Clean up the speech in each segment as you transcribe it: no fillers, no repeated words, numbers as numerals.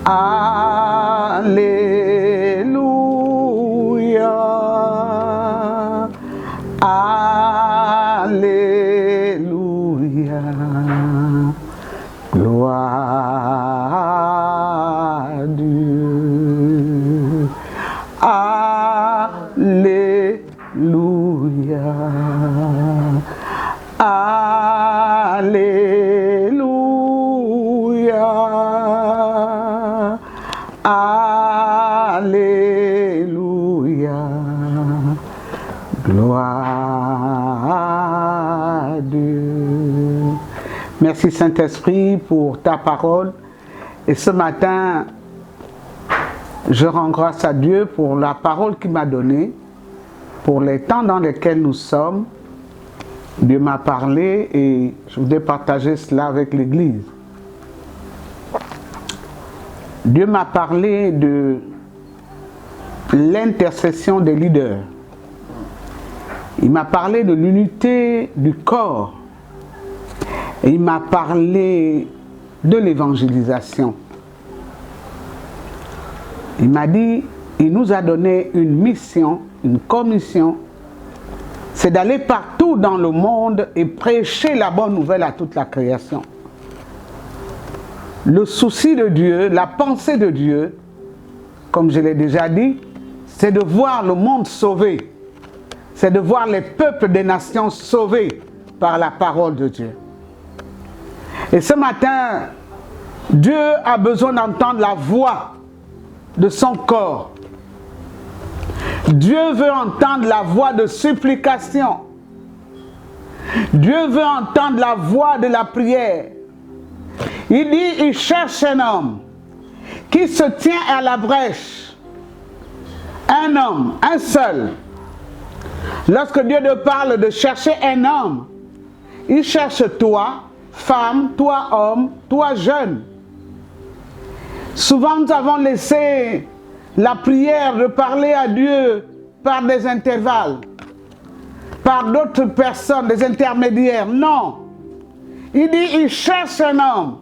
Alléluia. Alléluia. Gloire à Dieu. Alléluia. Alléluia. Alléluia. Gloire à Dieu. Merci Saint-Esprit pour ta parole. Et ce matin, je rends grâce à Dieu pour la parole qu'il m'a donnée, pour les temps dans lesquels nous sommes. Dieu m'a parlé et je voudrais partager cela avec l'Église. Dieu m'a parlé de l'intercession des leaders. Il m'a parlé de l'unité du corps. Et il m'a parlé de l'évangélisation. Il m'a dit, il nous a donné une mission, une commission, c'est d'aller partout dans le monde et prêcher la bonne nouvelle à toute la création. Le souci de Dieu, la pensée de Dieu, comme je l'ai déjà dit, c'est de voir le monde sauvé. C'est de voir les peuples des nations sauvés par la parole de Dieu. Et ce matin, Dieu a besoin d'entendre la voix de son corps. Dieu veut entendre la voix de supplication. Dieu veut entendre la voix de la prière. Il dit, il cherche un homme qui se tient à la brèche. Un homme, un seul. Lorsque Dieu te parle de chercher un homme, il cherche toi, femme, toi, homme, toi, jeune. Souvent, nous avons laissé la prière de parler à Dieu par des intervalles, par d'autres personnes, des intermédiaires. Non. Il dit, il cherche un homme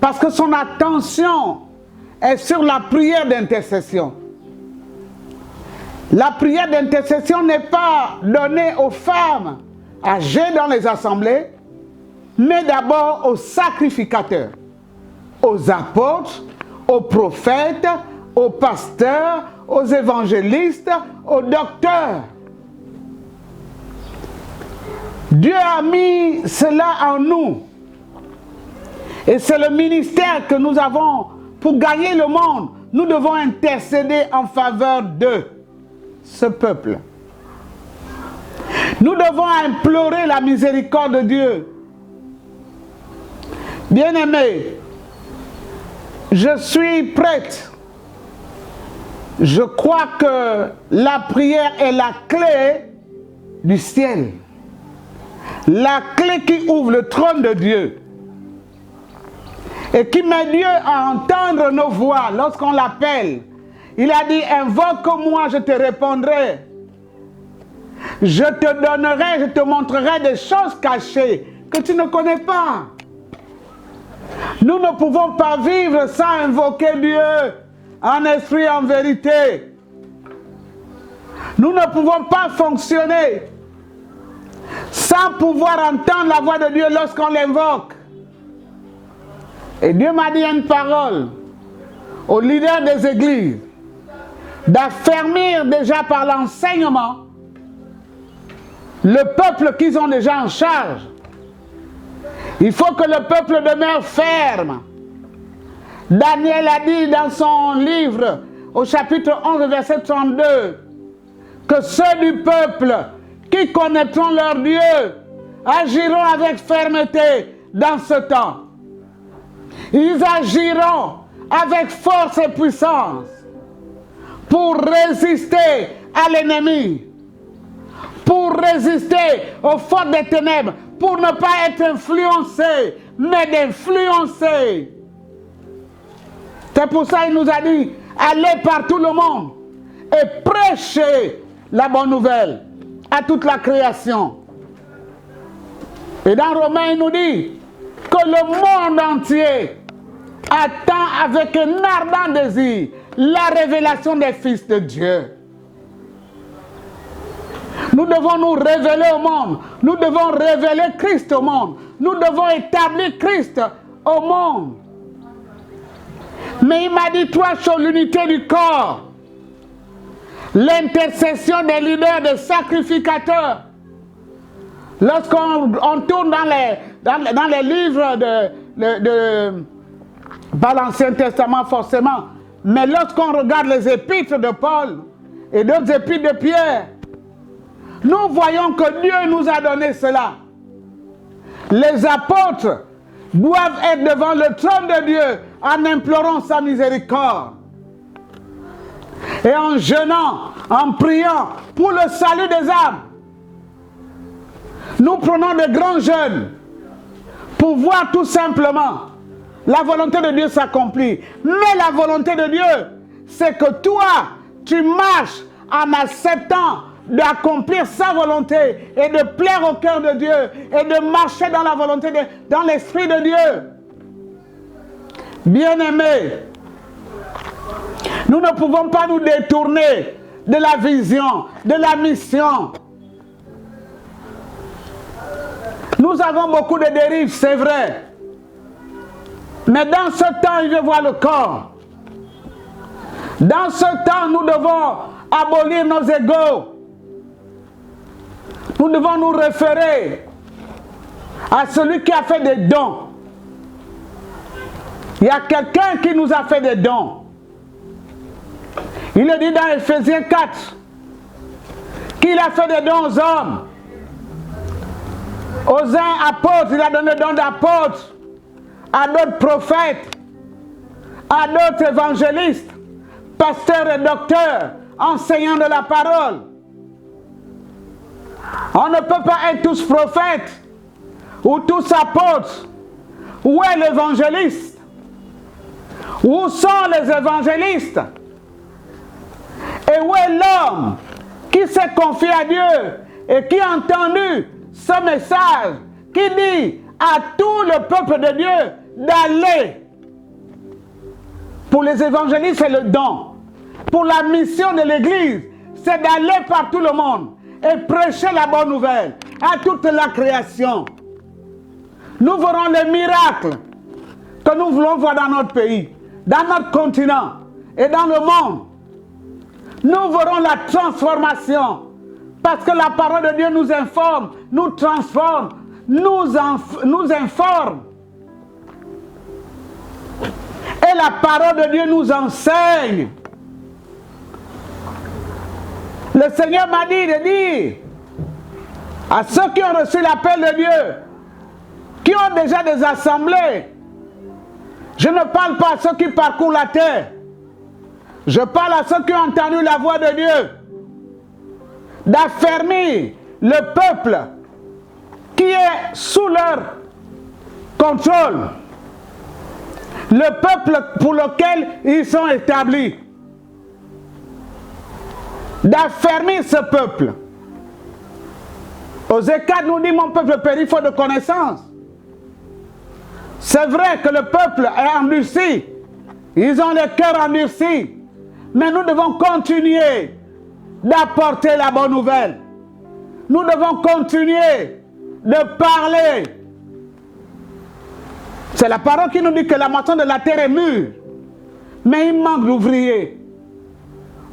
parce que son attention est sur la prière d'intercession. La prière d'intercession n'est pas donnée aux femmes âgées dans les assemblées, mais d'abord aux sacrificateurs, aux apôtres, aux prophètes, aux pasteurs, aux évangélistes, aux docteurs. Dieu a mis cela en nous. Et c'est le ministère que nous avons pour gagner le monde. Nous devons intercéder en faveur de ce peuple. Nous devons implorer la miséricorde de Dieu. Bien-aimés, je suis prête. Je crois que la prière est la clé du ciel. La clé qui ouvre le trône de Dieu. Et qui met Dieu à entendre nos voix lorsqu'on l'appelle. Il a dit, invoque-moi, je te répondrai. Je te donnerai, je te montrerai des choses cachées que tu ne connais pas. Nous ne pouvons pas vivre sans invoquer Dieu en esprit, en vérité. Nous ne pouvons pas fonctionner sans pouvoir entendre la voix de Dieu lorsqu'on l'invoque. Et Dieu m'a dit une parole aux leaders des églises d'affermir déjà par l'enseignement le peuple qu'ils ont déjà en charge. Il faut que le peuple demeure ferme. Daniel a dit dans son livre, au chapitre 11, verset 32, que ceux du peuple qui connaîtront leur Dieu agiront avec fermeté dans ce temps. Ils agiront avec force et puissance pour résister à l'ennemi, pour résister aux forces des ténèbres, pour ne pas être influencés, mais d'influencer. C'est pour ça qu'il nous a dit, allez par tout le monde et prêchez la bonne nouvelle à toute la création. Et dans Romains, il nous dit que le monde entier attend avec un ardent désir la révélation des fils de Dieu. Nous devons nous révéler au monde. Nous devons révéler Christ au monde. Nous devons établir Christ au monde. Mais il m'a dit trois choses: l'unité du corps, l'intercession des leaders, des sacrificateurs. Lorsqu'on tourne dans les livres pas l'Ancien Testament forcément, mais lorsqu'on regarde les épîtres de Paul et d'autres épîtres de Pierre, nous voyons que Dieu nous a donné cela. Les apôtres doivent être devant le trône de Dieu en implorant sa miséricorde et en jeûnant, en priant pour le salut des âmes. Nous prenons de grands jeûnes pour voir tout simplement la volonté de Dieu s'accomplir. Mais la volonté de Dieu, c'est que toi, tu marches en acceptant d'accomplir sa volonté et de plaire au cœur de Dieu et de marcher dans la volonté, dans l'esprit de Dieu. Bien-aimés, nous ne pouvons pas nous détourner de la vision, de la mission. Nous avons beaucoup de dérives, c'est vrai. Mais dans ce temps, il veut voir le corps. Dans ce temps, nous devons abolir nos égos. Nous devons nous référer à celui qui a fait des dons. Il y a quelqu'un qui nous a fait des dons. Il le dit dans Ephésiens 4 qu'il a fait des dons aux hommes. Aux uns apôtres, il a donné le don d'apôtres, à d'autres prophètes, à d'autres évangélistes, pasteurs et docteurs, enseignants de la parole. On ne peut pas être tous prophètes ou tous apôtres. Où est l'évangéliste? Où sont les évangélistes? Et où est l'homme qui s'est confié à Dieu et qui a entendu ce message qui dit à tout le peuple de Dieu d'aller? Pour les évangélistes, c'est le don. Pour la mission de l'Église, c'est d'aller par tout le monde et prêcher la bonne nouvelle à toute la création. Nous verrons les miracles que nous voulons voir dans notre pays, dans notre continent et dans le monde. Nous verrons la transformation parce que la parole de Dieu nous informe, nous transforme, nous informe. Et la parole de Dieu nous enseigne. Le Seigneur m'a dit de dire à ceux qui ont reçu l'appel de Dieu, qui ont déjà des assemblées, je ne parle pas à ceux qui parcourent la terre, je parle à ceux qui ont entendu la voix de Dieu, d'affermir le peuple qui est sous leur contrôle, le peuple pour lequel ils sont établis. D'affermir ce peuple. Osée 4 nous dit: mon peuple périt faute de connaissance. C'est vrai que le peuple est endurci. Ils ont le cœur endurci. Mais nous devons continuer d'apporter la bonne nouvelle. Nous devons continuer de parler. C'est la parole qui nous dit que la moisson de la terre est mûre. Mais il manque d'ouvriers.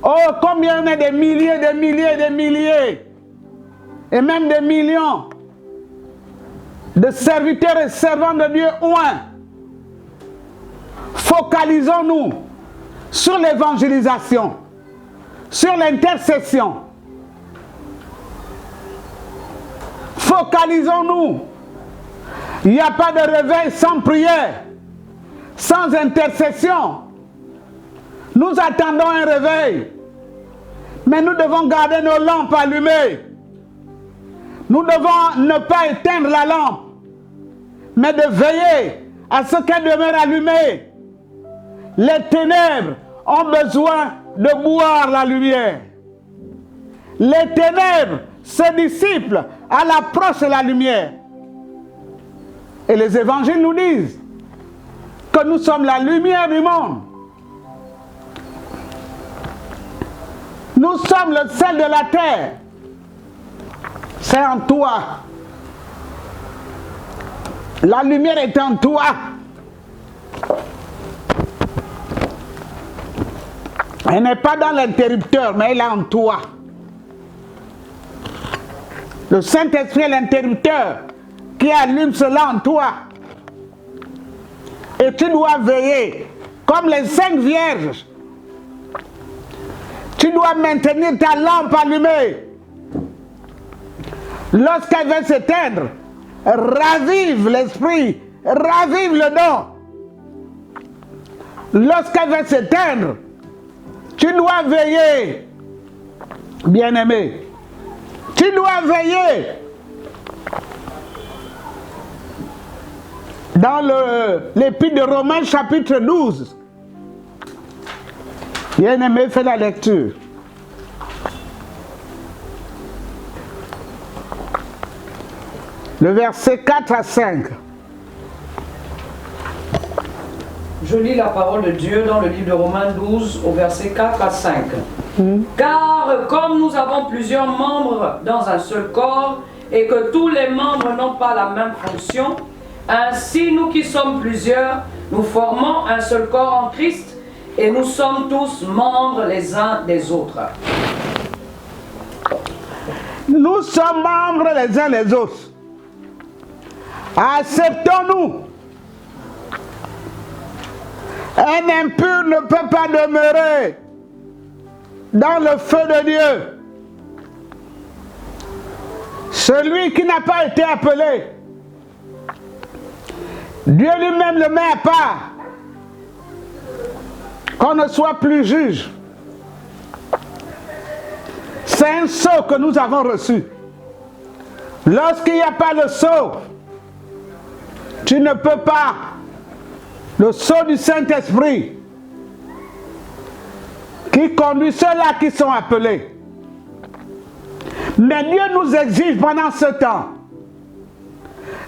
Oh, combien il y a des milliers, des milliers, des milliers, et même des millions de serviteurs et servants de Dieu oints. Focalisons-nous sur l'évangélisation, sur l'intercession. Focalisons-nous. Il n'y a pas de réveil sans prière, sans intercession. Nous attendons un réveil, mais nous devons garder nos lampes allumées. Nous devons ne pas éteindre la lampe, mais de veiller à ce qu'elle demeure allumée. Les ténèbres ont besoin de boire la lumière. Les ténèbres se dissipent à l'approche de la lumière. Et les évangiles nous disent que nous sommes la lumière du monde. Nous sommes le sel de la terre. C'est en toi. La lumière est en toi. Elle n'est pas dans l'interrupteur, mais elle est en toi. Le Saint-Esprit est l'interrupteur qui allume cela en toi. Et tu dois veiller, comme les 5 vierges. Tu dois maintenir ta lampe allumée. Lorsqu'elle va s'éteindre, ravive l'esprit, ravive le don. Lorsqu'elle va s'éteindre, tu dois veiller, bien-aimé. Tu dois veiller. Dans l'épître de Romains chapitre 12. Bien-aimé, fais la lecture. Le verset 4 à 5. Je lis la parole de Dieu dans le livre de Romains 12 au verset 4 à 5. Car comme nous avons plusieurs membres dans un seul corps et que tous les membres n'ont pas la même fonction, ainsi nous qui sommes plusieurs, nous formons un seul corps en Christ et nous sommes tous membres les uns des autres. Nous sommes membres les uns des autres. Acceptons-nous. Un impur ne peut pas demeurer dans le feu de Dieu. Celui qui n'a pas été appelé, Dieu lui-même le met à part. Qu'on ne soit plus juge. C'est un sceau que nous avons reçu. Lorsqu'il n'y a pas le sceau, tu ne peux pas. Le sceau du Saint-Esprit qui conduit ceux-là qui sont appelés. Mais Dieu nous exige pendant ce temps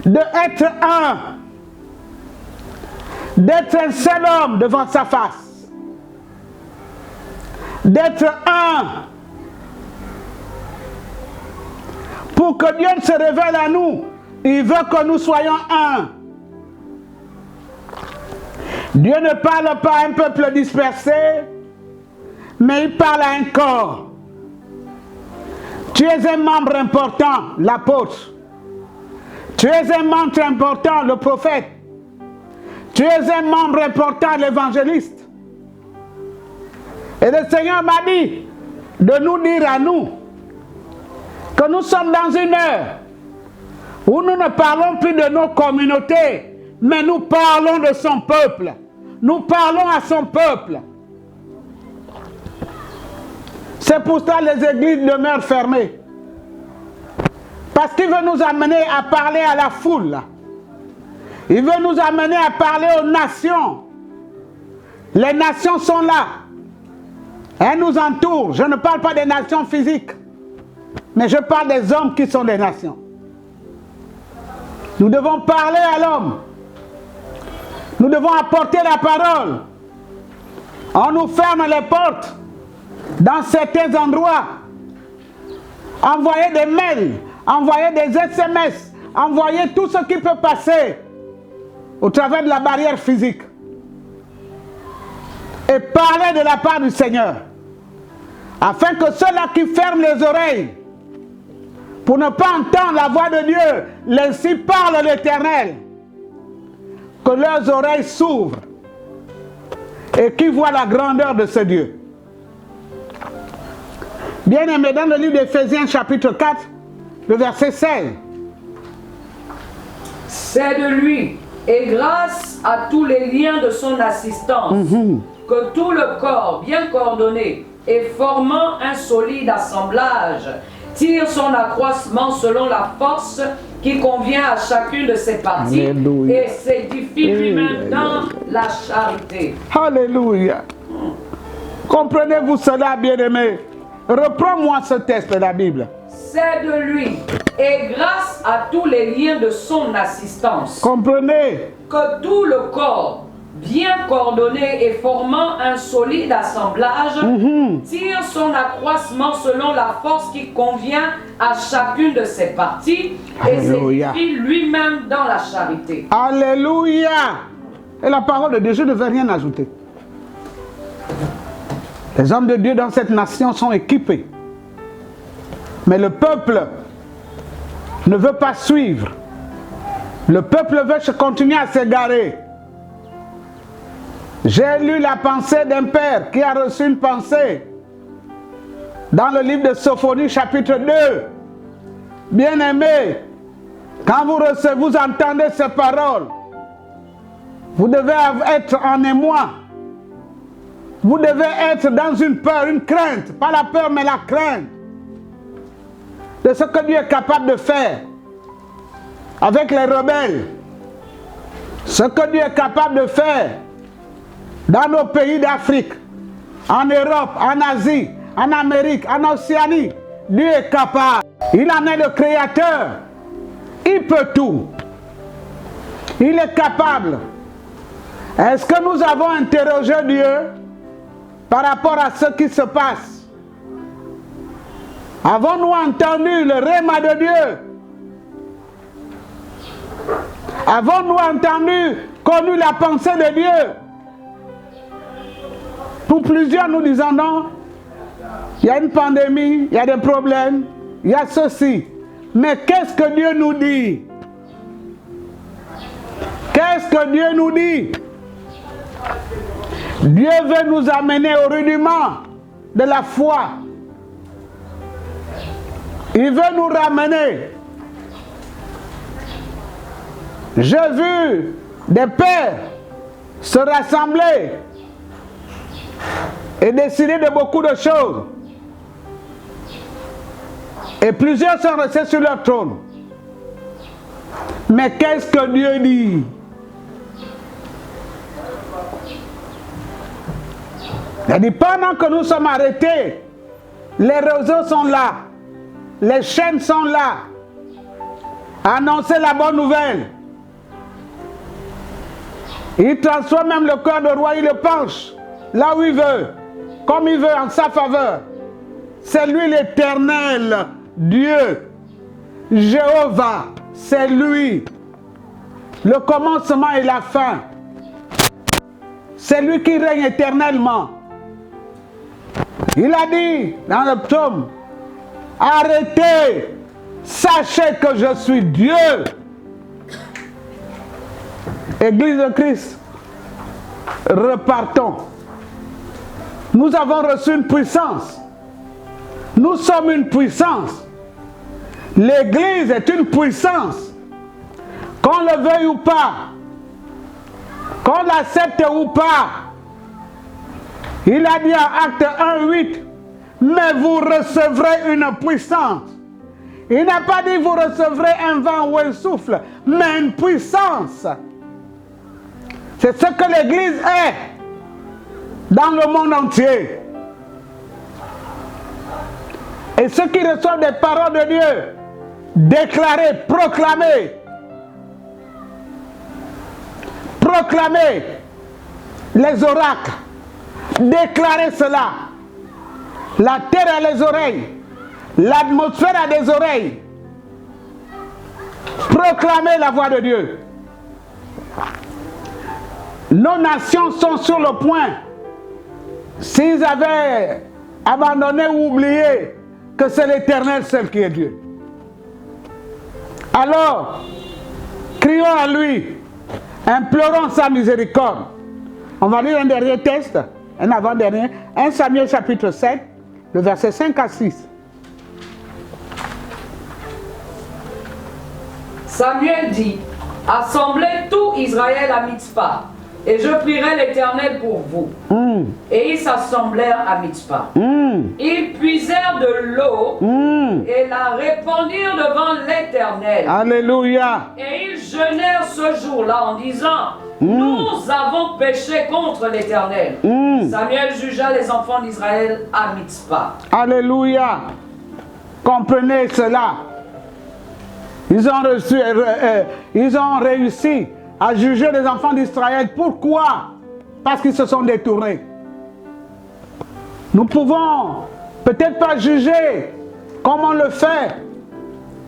d'être un, d'être un seul homme devant sa face, d'être un, pour que Dieu se révèle à nous. Il veut que nous soyons un. Dieu ne parle pas à un peuple dispersé, mais il parle à un corps. Tu es un membre important, l'apôtre. Tu es un membre important, le prophète. Tu es un membre important, l'évangéliste. Et le Seigneur m'a dit de nous dire à nous que nous sommes dans une heure où nous ne parlons plus de nos communautés, mais nous parlons de son peuple. Nous parlons à son peuple. C'est pour ça que les églises demeurent fermées. Parce qu'il veut nous amener à parler à la foule. Il veut nous amener à parler aux nations. Les nations sont là. Elles nous entourent. Je ne parle pas des nations physiques, mais je parle des hommes qui sont des nations. Nous devons parler à l'homme. Nous devons apporter la parole. On nous ferme les portes dans certains endroits. Envoyer des mails, envoyer des SMS, envoyer tout ce qui peut passer au travers de la barrière physique. Et parler de la part du Seigneur. Afin que ceux-là qui ferment les oreilles pour ne pas entendre la voix de Dieu, l'ainsi parle l'Éternel, que leurs oreilles s'ouvrent et qu'ils voient la grandeur de ce Dieu. Bien-aimé, dans le livre d'Éphésiens chapitre 4, le verset 16. C'est de lui, et grâce à tous les liens de son assistance, que tout le corps, bien coordonné et formant un solide assemblage, tire son accroissement selon la force qui convient à chacune de ses parties. Alléluia. Et s'édifie lui-même dans la charité. Alléluia. Comprenez-vous cela, bien-aimé? Reprends-moi ce texte de la Bible. C'est de lui, et grâce à tous les liens de son assistance, comprenez, que tout le corps, bien coordonné et formant un solide assemblage, tire son accroissement selon la force qui convient à chacune de ses parties et Alléluia. s'édifie lui-même dans la charité. Alléluia. Et la parole de Dieu, je ne veux rien ajouter. Les hommes de Dieu dans cette nation sont équipés. Mais le peuple ne veut pas suivre. Le peuple veut continuer à s'égarer. J'ai lu la pensée d'un père qui a reçu une pensée dans le livre de Sophonie chapitre 2. Bien-aimés, quand vous recevez, vous entendez ces paroles, vous devez être en émoi. Vous devez être dans une peur, une crainte. Pas la peur, mais la crainte. De ce que Dieu est capable de faire avec les rebelles. Ce que Dieu est capable de faire dans nos pays d'Afrique, en Europe, en Asie, en Amérique, en Océanie. Dieu est capable. Il en est le créateur. Il peut tout. Il est capable. Est-ce que nous avons interrogé Dieu par rapport à ce qui se passe? Avons-nous entendu le rhéma de Dieu? Avons-nous entendu, connu la pensée de Dieu? Pour plusieurs, nous disons non. Il y a une pandémie, il y a des problèmes, il y a ceci. Mais qu'est-ce que Dieu nous dit? Qu'est-ce que Dieu nous dit? Dieu veut nous amener au rudiment de la foi. Il veut nous ramener. J'ai vu des pères se rassembler et décider de beaucoup de choses. Et plusieurs sont restés sur leur trône. Mais qu'est-ce que Dieu dit? Il dit, pendant que nous sommes arrêtés, les réseaux sont là, les chaînes sont là. Annoncer la bonne nouvelle. Il transforme même le cœur de roi, il le penche là où il veut, comme il veut, en sa faveur. C'est lui l'Éternel, Dieu, Jéhovah, c'est lui. Le commencement et la fin. C'est lui qui règne éternellement. Il a dit dans le psaume, arrêtez, sachez que je suis Dieu. Église de Christ, repartons. Nous avons reçu une puissance. Nous sommes une puissance. L'Église est une puissance. Qu'on le veuille ou pas, qu'on l'accepte ou pas. Il a dit en Acte 1:8, mais vous recevrez une puissance. Il n'a pas dit vous recevrez un vent ou un souffle, mais une puissance. C'est ce que l'Église est dans le monde entier. Et ceux qui reçoivent des paroles de Dieu, déclarer, proclamer, les oracles, déclarer cela. La terre a les oreilles, l'atmosphère a des oreilles. Proclamer la voix de Dieu. Nos nations sont sur le point, s'ils avaient abandonné ou oublié que c'est l'Éternel seul qui est Dieu. Alors, crions à lui, implorons sa miséricorde. On va lire un dernier texte, un avant-dernier, 1 Samuel chapitre 7, le verset 5 à 6. Samuel dit, assemblez tout Israël à Mitzpah, et je prierai l'Éternel pour vous. Et ils s'assemblèrent à Mitzpah. Ils puisèrent de l'eau et la répandirent devant l'Éternel. Alléluia. Et ils jeûnèrent ce jour-là en disant, nous avons péché contre l'Éternel. Samuel jugea les enfants d'Israël à Mitzpah. Alléluia. Comprenez cela. Ils ont réussi à juger les enfants d'Israël. Pourquoi? Parce qu'ils se sont détournés. Nous pouvons peut-être pas juger comme on le fait,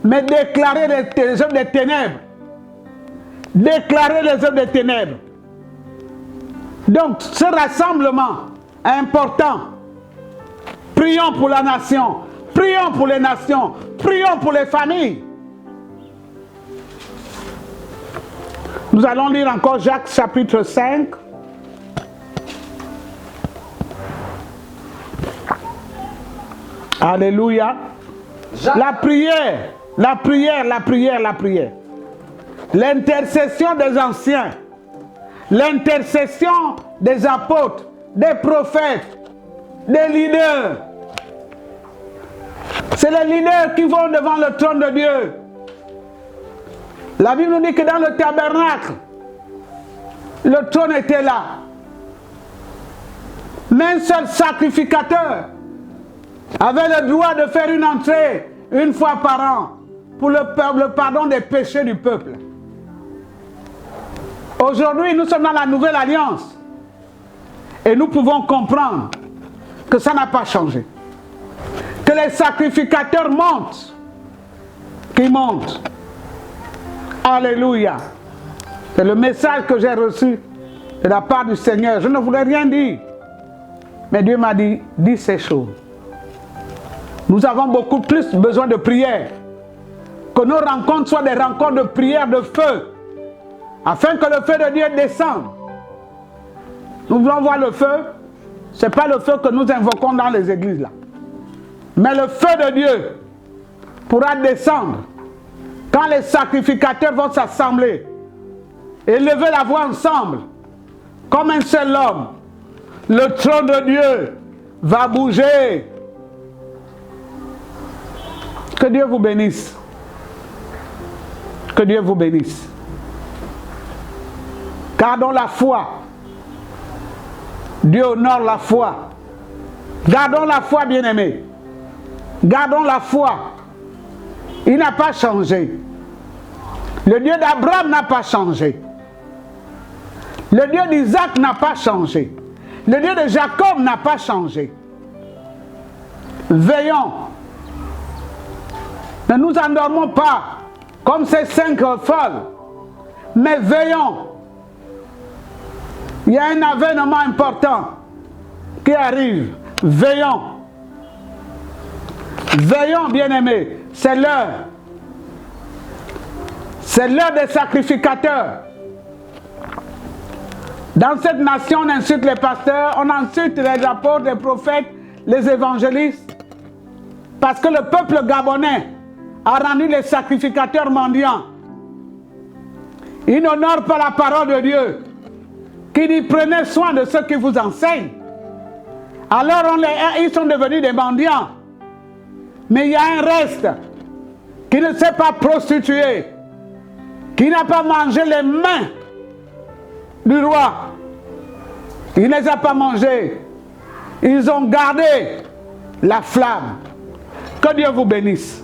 mais déclarer les œuvres des ténèbres. Déclarer les œuvres des ténèbres. Donc, ce rassemblement est important. Prions pour la nation. Prions pour les nations. Prions pour les familles. Nous allons lire encore Jacques chapitre 5. Alléluia. La prière, la prière, la prière, la prière. L'intercession des anciens. L'intercession des apôtres, des prophètes, des leaders. C'est les leaders qui vont devant le trône de Dieu. La Bible nous dit que dans le tabernacle, le trône était là. Mais un seul sacrificateur avait le droit de faire une entrée une fois par an pour le pardon des péchés du peuple. Aujourd'hui, nous sommes dans la nouvelle alliance et nous pouvons comprendre que ça n'a pas changé. Que les sacrificateurs montent, qu'ils montent. Alléluia. C'est le message que j'ai reçu de la part du Seigneur. Je ne voulais rien dire, mais Dieu m'a dit, dis ces choses. Nous avons beaucoup plus besoin de prière. Que nos rencontres soient des rencontres de prière de feu, afin que le feu de Dieu descende. Nous voulons voir le feu. Ce n'est pas le feu que nous invoquons dans les églises là. Mais le feu de Dieu pourra descendre quand les sacrificateurs vont s'assembler et lever la voix ensemble comme un seul homme. Le trône de Dieu va bouger. Que Dieu vous bénisse. Que Dieu vous bénisse. Gardons la foi. Dieu honore la foi. Gardons la foi, bien-aimés. Gardons la foi. Il n'a pas changé. Le Dieu d'Abraham n'a pas changé. Le Dieu d'Isaac n'a pas changé. Le Dieu de Jacob n'a pas changé. Veillons. Ne nous endormons pas comme ces 5 folles, mais veillons. Il y a un avènement important qui arrive. Veillons. Veillons, bien-aimés. C'est l'heure. C'est l'heure des sacrificateurs. Dans cette nation, on insulte les pasteurs, on insulte les apôtres, les prophètes, les évangélistes. Parce que le peuple gabonais a rendu les sacrificateurs mendiants. Ils n'honorent pas la parole de Dieu, qui dit prenez soin de ceux qui vous enseignent. Alors ils sont devenus des mendiants. Mais il y a un reste qui ne s'est pas prostitué, qui n'a pas mangé les mains du roi. Il ne les a pas mangés. Ils ont gardé la flamme. Que Dieu vous bénisse.